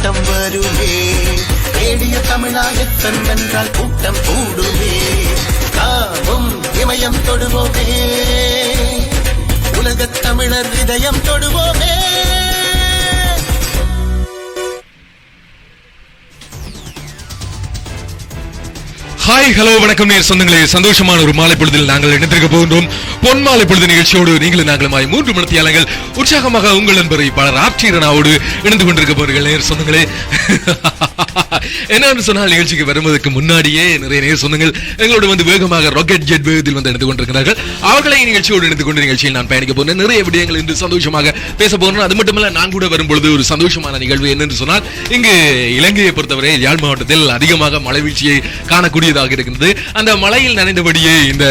கூட்டம் வருமே. தேடிய தமிழாயத்தன் என்றால் கூட்டம் கூடுமே. காவும் இமயம் தொடுவோமே, உலகத் தமிழர் இதயம் தொடுவோமே. ஹாய், ஹலோ, வணக்கம் நேர் சொந்தங்களே. சந்தோஷமான ஒரு மாலை பொழுதில் நாங்கள் இணைந்திருக்க போகின்றோம். பொன் மாலை பொழுது நிகழ்ச்சியோடு நீங்களும் நாங்களுமாய் 3 மணித்தியாலங்கள் உற்சாகமாக உங்கள் நண்பரை பலர் ஆட்சியரனாவோடு இணைந்து கொண்டிருக்க போகிறீர்கள் நேர் சொந்தங்களே. என்னன்னு சொன்னால், நிகழ்ச்சிக்கு வருவதற்கு முன்னாடியே நிறைய நேர் சொந்தங்கள் எங்களோடு வந்து வேகமாக ராக்கெட் ஜெட் வேகத்தில் வந்து இணைந்து கொண்டிருக்கிறார்கள். அவர்களை நிகழ்ச்சியோடு இணைந்து கொண்டு நிகழ்ச்சியில் நான் பயணிக்க போகிறேன். நிறைய விடயங்கள் இன்று சந்தோஷமாக பேச போகிறேன். அது மட்டுமல்ல, நான் கூட வரும்பொழுது ஒரு சந்தோஷமான நிகழ்வு என்னென்று சொன்னால், இங்கு இலங்கையை பொறுத்தவரை யாழ் மாவட்டத்தில் அதிகமாக மழை வீழ்ச்சியை காணக்கூடிய இருக்கிறது. அந்த மலையில் நனைந்தபடியே இந்த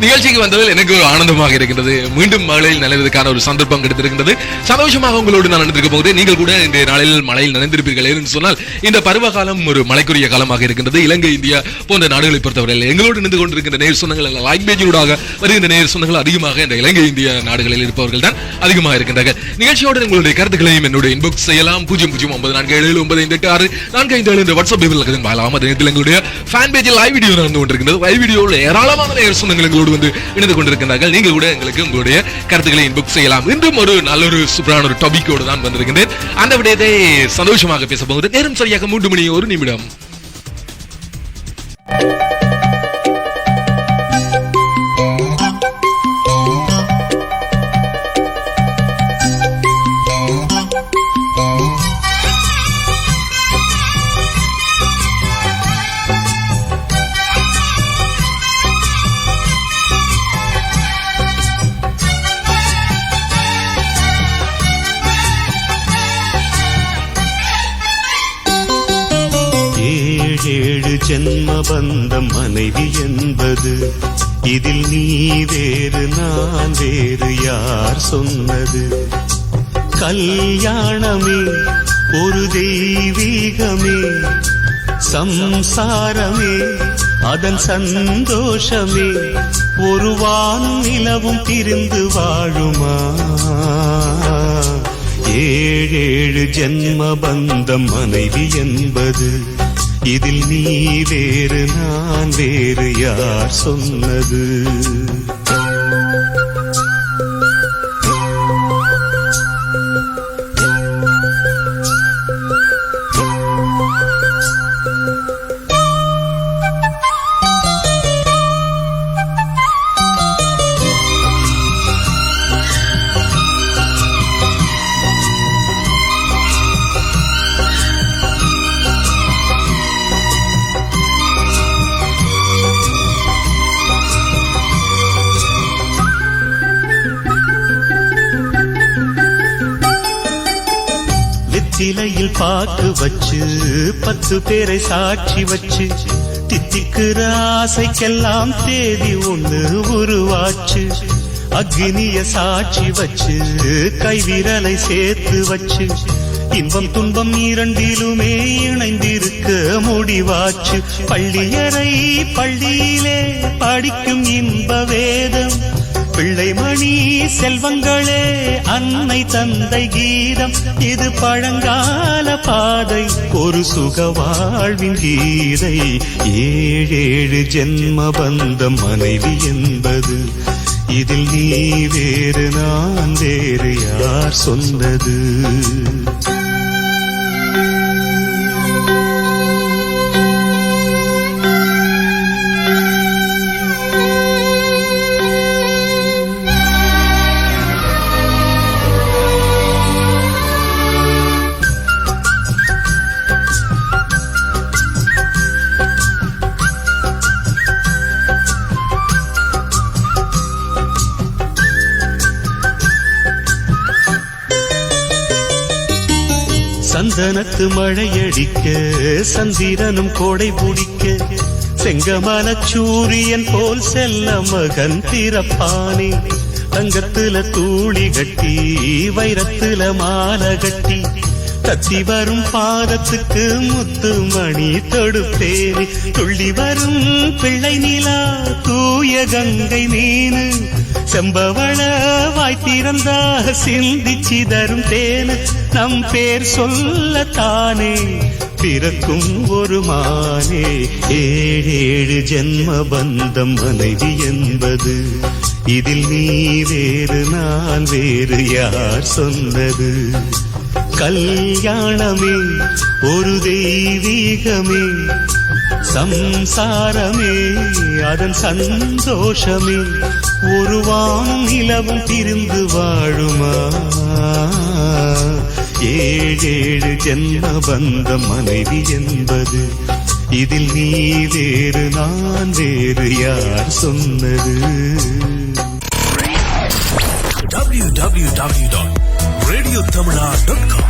நிகழ்ச்சிக்கு வந்ததில் எனக்கு ஒரு ஆனந்தமாக இருக்கின்றது. மீண்டும் மழையில் நனைவதற்கான ஒரு சந்தர்ப்பம் கிடைத்திருக்கின்றது. சந்தோஷமாக உங்களோடு நான் நடந்திருக்க போகிறேன். நீங்கள் கூட இந்த நாளில் மழையில் நனைந்திருப்பீர்கள் என்று சொன்னால், இந்த பருவகாலம் ஒரு மழைக்குரிய காலமாக இருக்கின்றது. இலங்கை, இந்தியா போன்ற நாடுகளை பொறுத்தவரையில் எங்களோடு நின்று கொண்டிருக்கின்ற நேர் சொந்தங்கள், லைக் பேஜூடாக வருகின்ற நேர் சொந்தங்கள் அதிகமாக இந்த இலங்கை, இந்தியா நாடுகளில் இருப்பவர்கள் தான் அதிகமாக இருக்கின்றார்கள். நிகழ்ச்சியோடு உங்களுடைய கருத்துக்களையும் என்னுடைய இன்பாக்ஸ் செய்யலாம். 009447745645 என்ற வாட்ஸ்அப் வாயிலாக எங்களுடைய ஃபேன் பேஜில் லைவ் வீடியோ நடந்து கொண்டிருக்கிறது. லைவ் வீடியோவில் ஏராளமான நேர் சொந்தங்கள் எங்களோடு வந்து இணைந்து கொண்டிருக்கிறார்கள். நீங்கள் கூட எங்களுக்கு உங்களுடைய கருத்துக்களை இன்பாக்ஸ் செய்யலாம். இன்றும் ஒரு நல்ல ஒரு சூப்பரான ஒரு டாபிக்கோடு தான் வந்திருக்கின்றேன். அந்த விடயத்தை சந்தோஷமாக பேச போகிறது. நேரம் சரியாக 3 மணி 1 நிமிடம். ஜென்ம பந்தம் மனைவி என்பது, இதில் நீ வேறு நான் வேறு யார் சொன்னது? கல்யாணமே ஒரு தெய்வீகமே, சம்சாரமே அதன் சந்தோஷமே, ஒரு வானும் நிலவும் பிரிந்து வாழுமா? 7 ஜென்ம பந்தம் மனைவி என்பது, இதில் நீ வேறு நான் வேறு யார் சொன்னது? சிலையில் பாக்கு வச்சு 10 பேரை சாட்சி வச்சு, தித்திக்கிற ஆசைக்கெல்லாம் தேதி ஒண்ணு உருவாச்சு. அக்னிய சாட்சி வச்சு கைவிரலை சேர்த்து வச்சு, இன்பம் துன்பம் இரண்டிலுமே இணைந்திருக்க முடிவாச்சு. பள்ளியறை பள்ளியிலே படிக்கும் இன்ப வேதம், பிள்ளைமணி செல்வங்களே அன்னை தந்தை கீதம், இது பழங்கால பாதை ஒரு சுக வாழ்வின் கீதை. 7 ஜென்ம பந்தம் மனைவி என்பது, இதில் நீ வேறு நான் வேறு யார் சொன்னது? சந்தனத்து மழையடிக்க சந்திரனும் கோடை பிடிக்க, செங்கமல சூரியன் போல் செல்ல மகன் பிறப்பானே. தங்கத்துல தூளி கட்டி வைரத்துல மாலை கட்டி, தத்தி வரும் பாதத்துக்கு முத்து மணி தொடுப்பேனே. துள்ளி வரும் பிள்ளை நிலா தூய கங்கை மீனு, செம்பவள வாய்த்திறந்தா சிந்திச்சிதரும் தேனு நம் பேர் சொல்லத்தானே பிறக்கும் ஒரு மானே. ஏழேழு ஜென்ம பந்தம் மனைவி என்பது இதில் நீ வேறு நான் வேறு யார் சொன்னது. கல்யாணமே ஒரு தெய்வீகமே சம்சாரமே அதன் சந்தோஷமே. ஒரு வானும் நிலவும் பிரிந்து வாழுமா. ஏழேழு ஜென்ம பந்தம் மனைவி என்பது இதில் நீ வேறு நான் வேறு யார் சொன்னது. www.radiotamila.com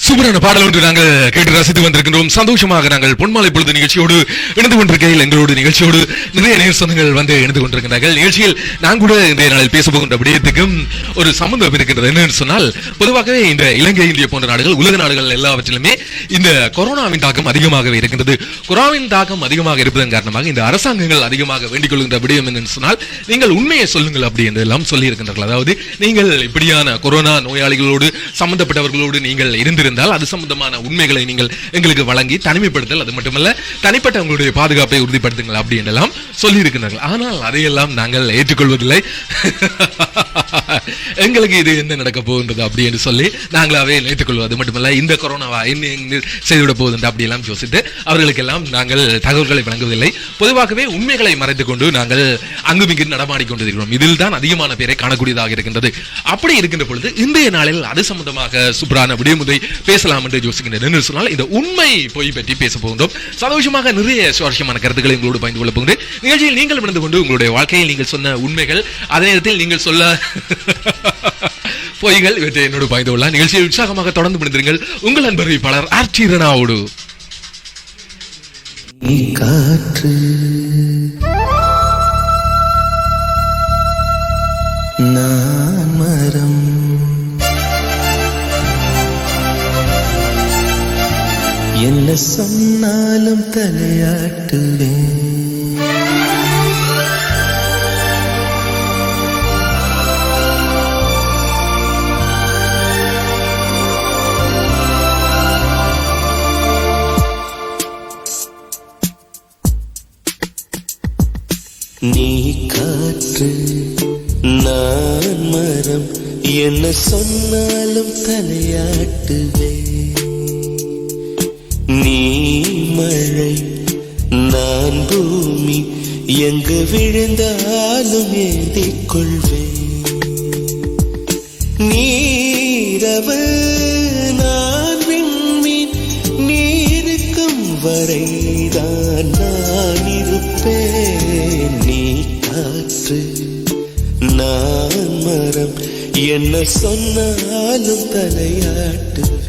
சூப்பரான பாடல் ஒன்று நாங்கள் கேட்டு ரசித்து வந்திருக்கின்றோம். சந்தோஷமாக நாங்கள் பொன்மாலை பொழுது நிகழ்ச்சியோடு இணைந்து கொண்டிருக்கையில் எங்களோடு நிகழ்ச்சியோடு நிறைய நேர் சொந்தங்கள் வந்து இணைந்து கொண்டிருக்கிறார்கள். நிகழ்ச்சியில் நான் கூட இன்றைய நாளில் பேச போகின்ற விடயத்துக்கும் ஒரு சம்பந்தம் இருக்கின்றது. என்னன்னு சொன்னால், பொதுவாகவே இந்த இலங்கை, இந்திய போன்ற நாடுகள், உலக நாடுகள் எல்லாவற்றிலுமே இந்த கொரோனாவின் தாக்கம் அதிகமாகவே இருக்கின்றது. கொரோனாவின் தாக்கம் அதிகமாக இருப்பதன் காரணமாக இந்த அரசாங்கங்கள் அதிகமாக வேண்டிக் கொள்கின்ற விடயம் என்னன்னு சொன்னால், நீங்கள் உண்மையை சொல்லுங்கள் அப்படி என்று எல்லாம் சொல்லி இருக்கின்றார்கள். அதாவது நீங்கள் இப்படியான கொரோனா நோயாளிகளோடு சம்பந்தப்பட்டவர்களோடு நீங்கள் இருந்திருந்தால் அது சம்பந்தமான உண்மைகளை நீங்கள் எங்களுக்கு வழங்கி தனிமைப்படுத்தல், அது மட்டுமல்ல தனிப்பட்ட உங்களுடைய பாதுகாப்பை உறுதிப்படுத்துங்கள் அப்படி என்றெல்லாம் சொல்லி இருக்கிறார்கள். ஆனால் அதையெல்லாம் நாங்கள் ஏற்றுக்கொள்வதில்லை. எங்களுக்கு இது என்ன நடக்க போகின்றது அப்படி என்று சொல்லி நாங்களாவே ஏற்றுக்கொள்வது மட்டுமல்ல, இந்த கொரோனாவா என்ன செய்துவிட போகுது அப்படி எல்லாம் யோசித்து அவர்களுக்கெல்லாம் நாங்கள் தகவல்களை வழங்குவதில்லை. பொதுவாகவே உண்மைகளை மறைத்துக் கொண்டு நாங்கள் அங்குமிங்கு நடமாடிக்கொண்டிருக்கிறோம். இதில் தான் அதிகமான பேரை காணக்கூடியதாக இருக்கின்றது. அப்படி இருக்கின்ற பொழுது இன்றைய நாளில் அது சம்பந்தமாக சூப்பரான விடயமுதை பேசலாம் என்று யோசிக்கின்றேன். சொன்னால் இந்த உண்மை பொய் பற்றி பேச போகின்றோம். சந்தோஷமாக நிறைய சுவாரஸ்யமான கருத்துக்களை உங்களோடு பகிர்ந்து கொள்ள போகின்றேன். நிகழ்ச்சியில் நீங்கள் விழுந்து கொண்டு உங்களுடைய வாழ்க்கையில் நீங்கள் சொன்ன உண்மைகள், அதே நேரத்தில் நீங்கள் சொல்ல பொய்கள் இவற்றை என்னோடு பகிர்ந்து கொள்ளலாம். நிகழ்ச்சியில் உற்சாகமாக தொடர்ந்து முடிந்திருங்கள். உங்கள் அன்பர் பலர் ஆர்ச்சிரனாவோடு. காற்று நான் மரம் என்ன சொன்னாலும் தலையாட்டுவேன். நீ காற்று நான் மரம் என்ன சொன்னாலும் தலையாட்டுவேன். நீ மழை நான் பூமி எங்கு விழுந்தாலும் ஏந்திக் கொள்வேன். நீரவு நான் விண்மீன் நீருக்கும் வரைதான் நான் இருப்பேன். நீ காற்று நான் மரம் என்ன சொன்னாலும் தலையாட்டுவேன்.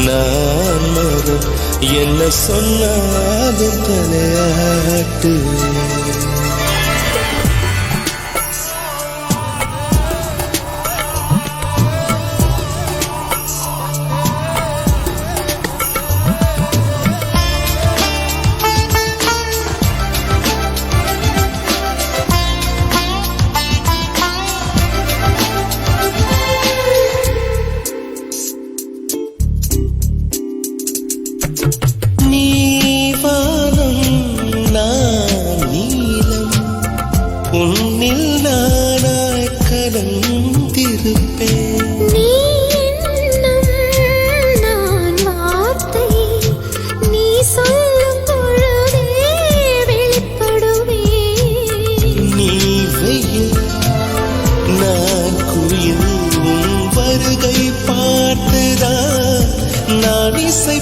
நான் மதம் என்ன சொன்னாலும் தலையாட்டு. நீ வானம் நான் நீலம், உன்னில் நானாய் கலந்திருப்பேன். நீ எண்ணம் நான் வார்த்தை, நீ சொல்லும் பொழுதே வெளிப்படுவேன். நீ வெயில் நான் குயில், உன் வருகை பார்த்துதான் நான் இசை